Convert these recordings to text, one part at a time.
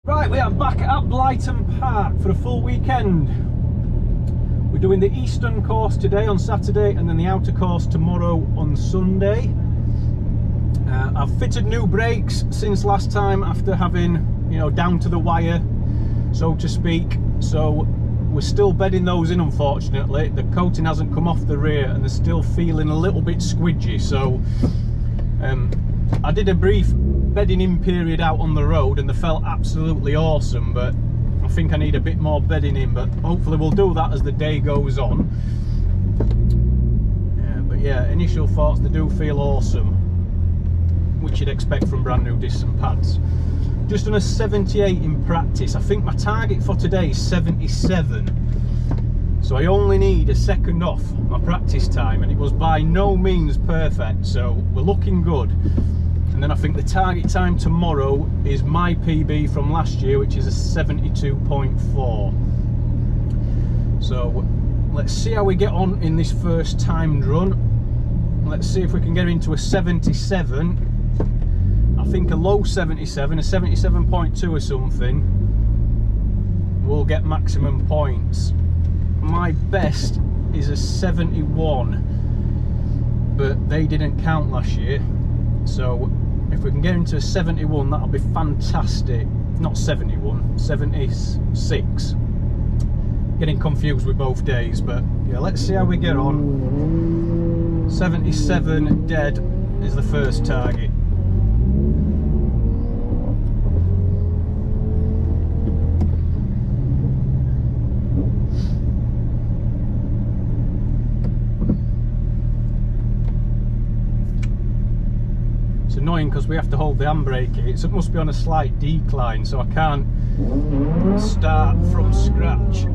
Right, we are back at Blyton Park for a full weekend. We're doing the eastern course today on Saturday and then the outer course tomorrow on Sunday. I've fitted new brakes since last time after having, down to the wire, so to speak. So we're still bedding those in, unfortunately. The coating hasn't come off the rear and they're still feeling a little bit squidgy. So I did a brief bedding in period out on the road and they felt absolutely awesome, but I think I need a bit more bedding in, but hopefully we'll do that as the day goes on. But yeah, initial thoughts, they do feel awesome, which you'd expect from brand new discs and pads. Just done a 78 in practice. I think my target for today is 77, so I only need a second off my practice time, and it was by no means perfect, so we're looking good. And then I think the target time tomorrow is my PB from last year, which is a 72.4. So let's see how we get on in this first timed run. Let's see if we can get into a 77. I think a low 77, a 77.2 or something, will get maximum points. My best is a 71, but they didn't count last year. So if we can get into a 71, that'll be fantastic. Not 71, 76. Getting confused with both days, but yeah, let's see how we get on. 77 dead is the first target. Annoying because we have to hold the handbrake. It must be on a slight decline, so I can't start from scratch.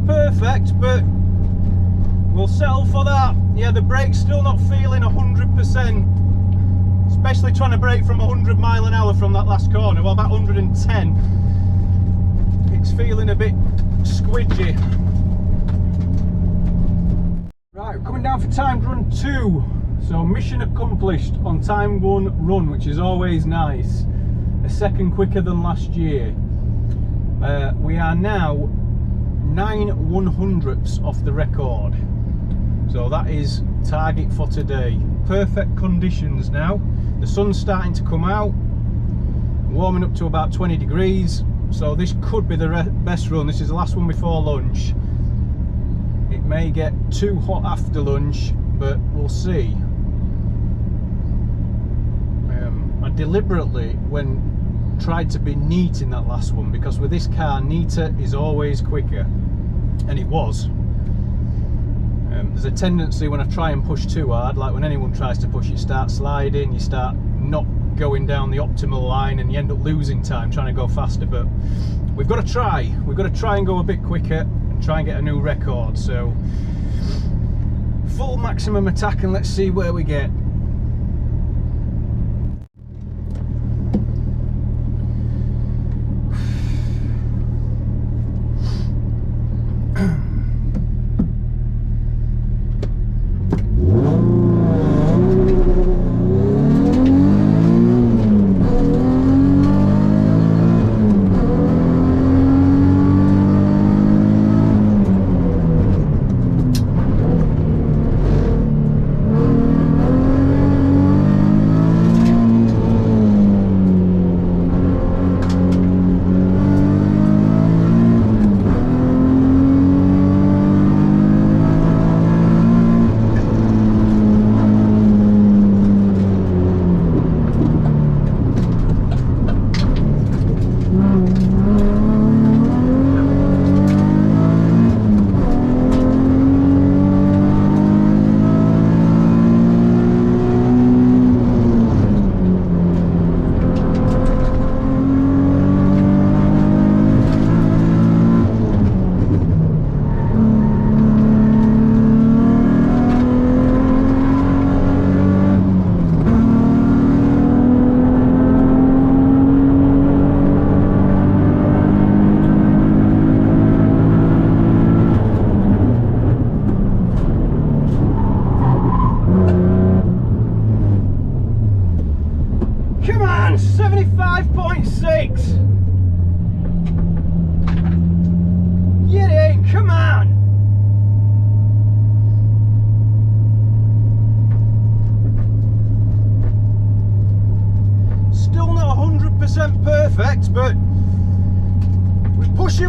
Perfect, but we'll settle for that. Yeah, the brake's still not feeling 100%, especially trying to brake from 100 mile an hour from that last corner. Well, about 110, it's feeling a bit squidgy. Right, coming down for timed run 2, so mission accomplished on timed 1 run, which is always nice. A second quicker than last year. We are now 9/100ths off the record, so that is target for today. Perfect conditions now. The sun's starting to come out, warming up to about 20 degrees, so this could be the best run. This is the last one before lunch. It may get too hot after lunch, but we'll see. I deliberately tried to be neat in that last one, because with this car, neater is always quicker, and it was. There's a tendency when I try and push too hard, like when anyone tries to push, you start sliding, you start not going down the optimal line, and you end up losing time trying to go faster. But we've got to try and go a bit quicker and try and get a new record. So full maximum attack, and let's see where we get. Come on, 75.6. Get in, come on. Still not 100% perfect, but we're pushing.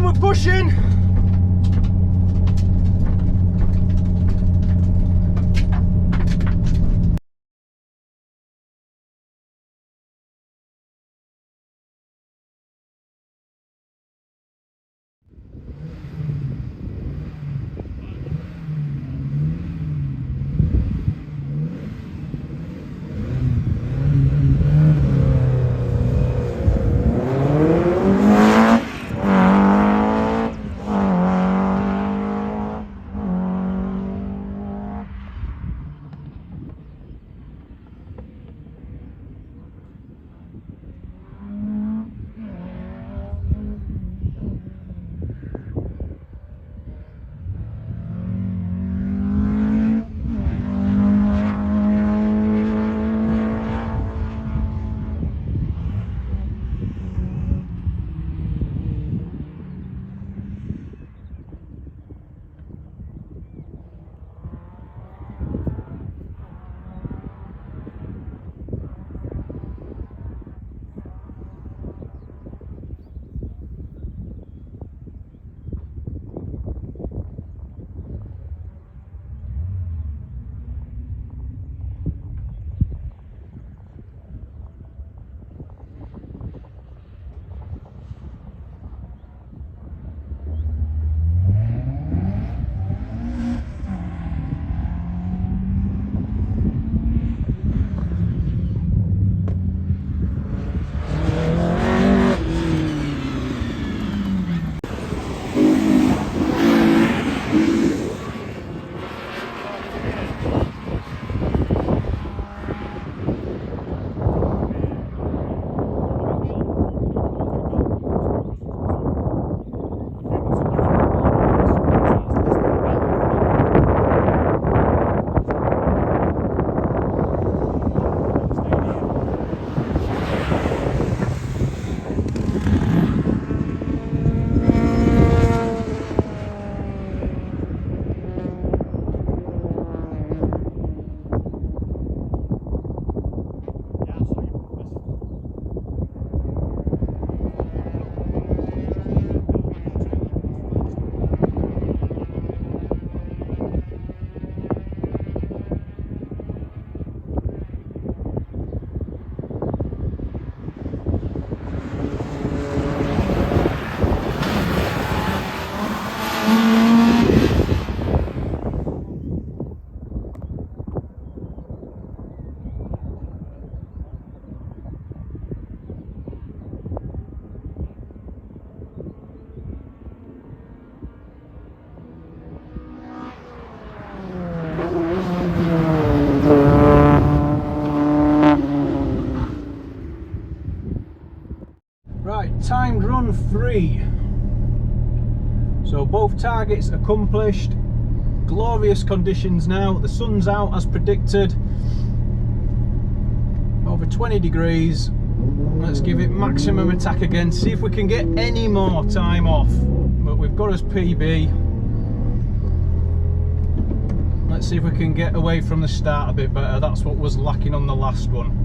targets accomplished. Glorious conditions now. The sun's out as predicted. Over 20 degrees. Let's give it maximum attack again. See if we can get any more time off. But we've got us PB. Let's see if we can get away from the start a bit better. That's what was lacking on the last one.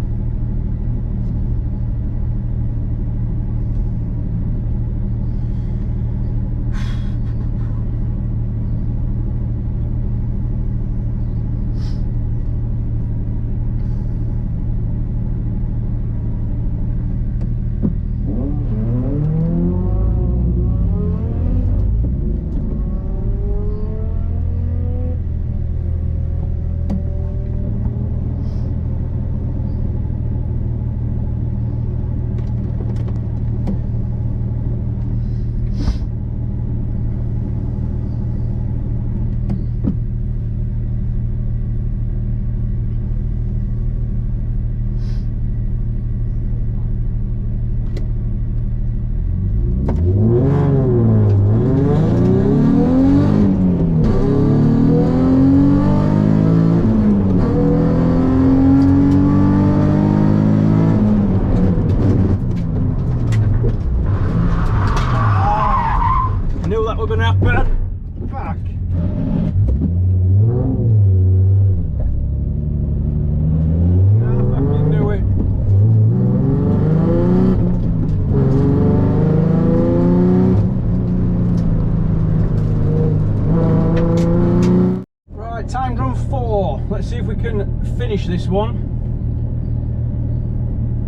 Let's see if we can finish this one.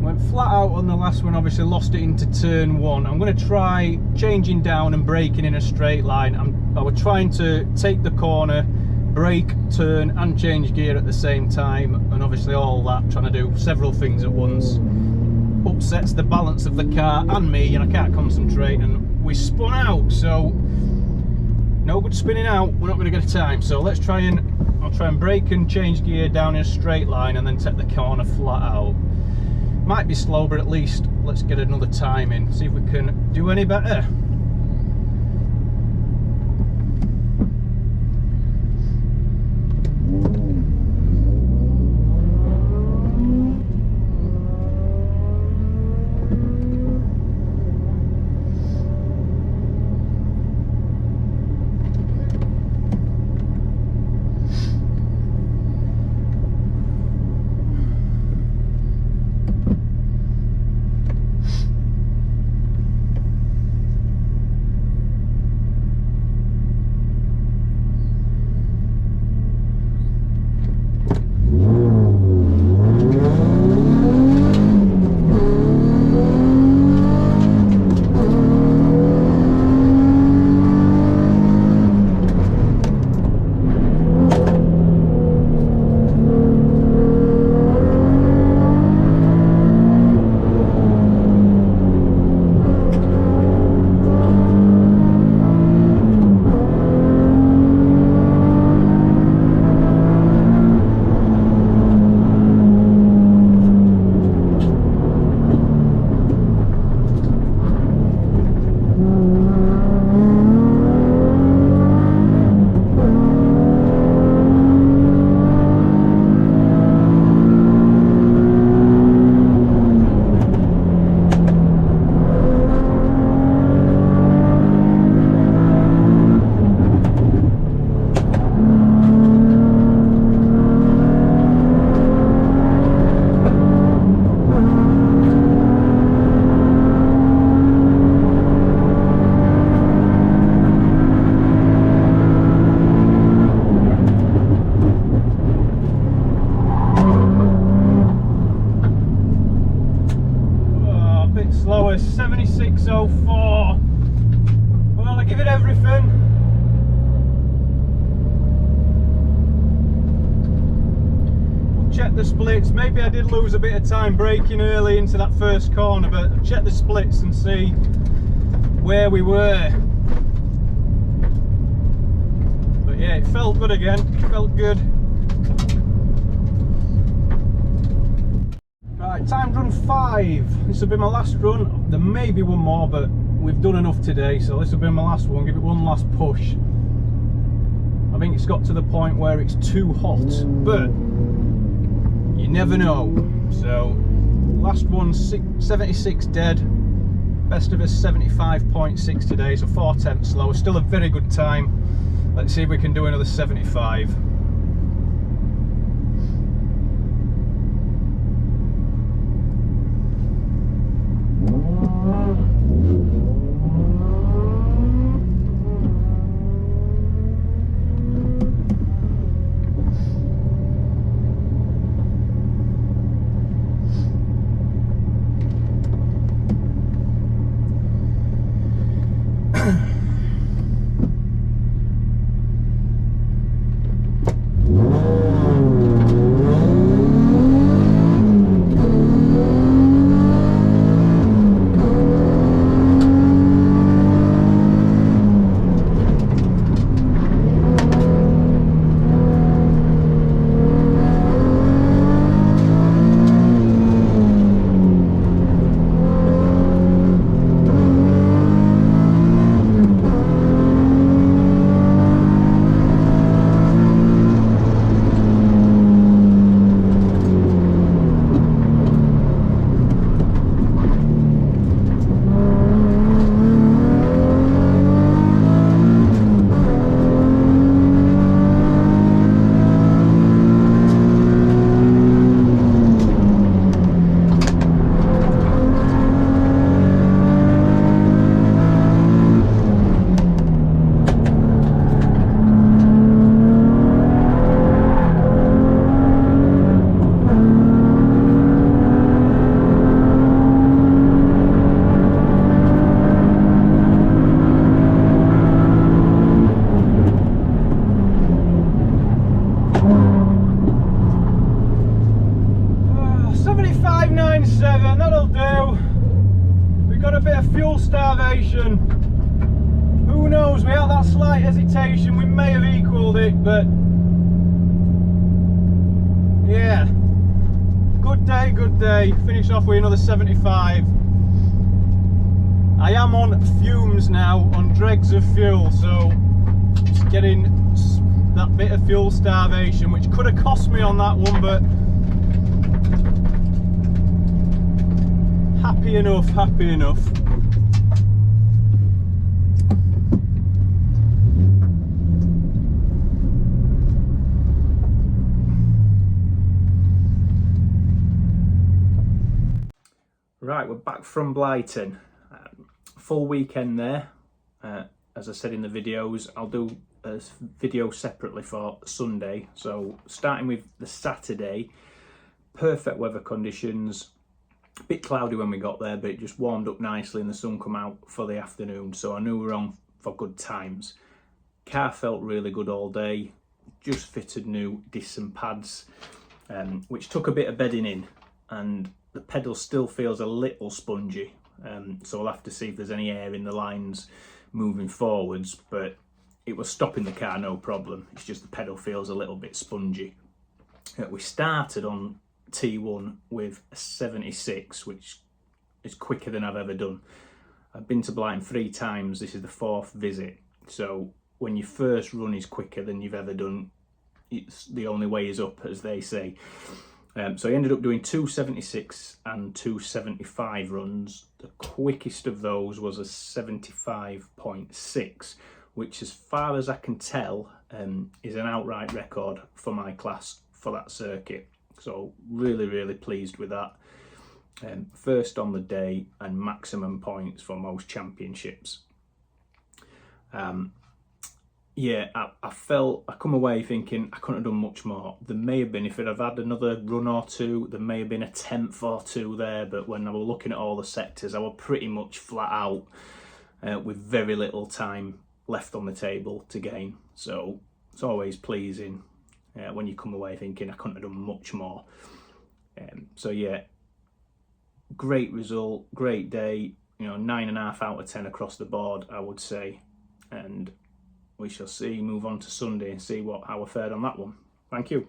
Went flat out on the last one, obviously lost it into turn one. I'm going to try changing down and braking in a straight line. I was trying to take the corner, brake, turn and change gear at the same time, and obviously all that, trying to do several things at once, upsets the balance of the car and me, and I can't concentrate, and we spun out. So no good spinning out, we're not going to get a time. So let's try and I'll try and brake and change gear down in a straight line and then take the corner flat out. Might be slow, but at least let's get another time in, see if we can do any better. Slower, 76.04. Well, I give it everything. We'll check the splits. Maybe I did lose a bit of time braking early into that first corner, but I'll check the splits and see where we were. But yeah, it felt good again. It felt good. Right, time run 5. This will be my last run. There may be one more, but we've done enough today, so this will be my last one. Give it one last push. I think it's got to the point where it's too hot, but you never know. So last one 76 dead, best of us 75.6 today, so 4/10 slower, still a very good time. Let's see if we can do another 75. That'll do. We've got a bit of fuel starvation. Who knows, without that slight hesitation we may have equalled it, but yeah, good day, good day. Finish off with another 75. I am on fumes now, on dregs of fuel, so just getting that bit of fuel starvation, which could have cost me on that one, but happy enough, happy enough. Right, we're back from Blyton. Full weekend there. As I said in the videos, I'll do a video separately for Sunday. So starting with the Saturday, perfect weather conditions. A bit cloudy when we got there, but it just warmed up nicely and the sun come out for the afternoon, so I knew we were on for good times. Car felt really good all day. Just fitted new discs and pads, which took a bit of bedding in, and the pedal still feels a little spongy, so we'll have to see if there's any air in the lines moving forwards, but it was stopping the car no problem. It's just the pedal feels a little bit spongy. We started on T1 with a 76, which is quicker than I've ever done. I've been to Blyton 3 times, this is the 4th visit, so when your first run is quicker than you've ever done, it's the only way is up, as they say. So I ended up doing 276 and 275 runs. The quickest of those was a 75.6, which as far as I can tell is an outright record for my class for that circuit. So really pleased with that. First on the day and maximum points for most championships. Yeah, I felt, I come away thinking I couldn't have done much more. There may have been, if I'd have had another run or two, there may have been a 10th or 2 there, but when I was looking at all the sectors, I was pretty much flat out with very little time left on the table to gain. So it's always pleasing when you come away thinking I couldn't have done much more. So yeah, great result, great day, you know, 9.5 out of 10 across the board, I would say. And we shall see, move on to Sunday and see how I fared on that one. Thank you.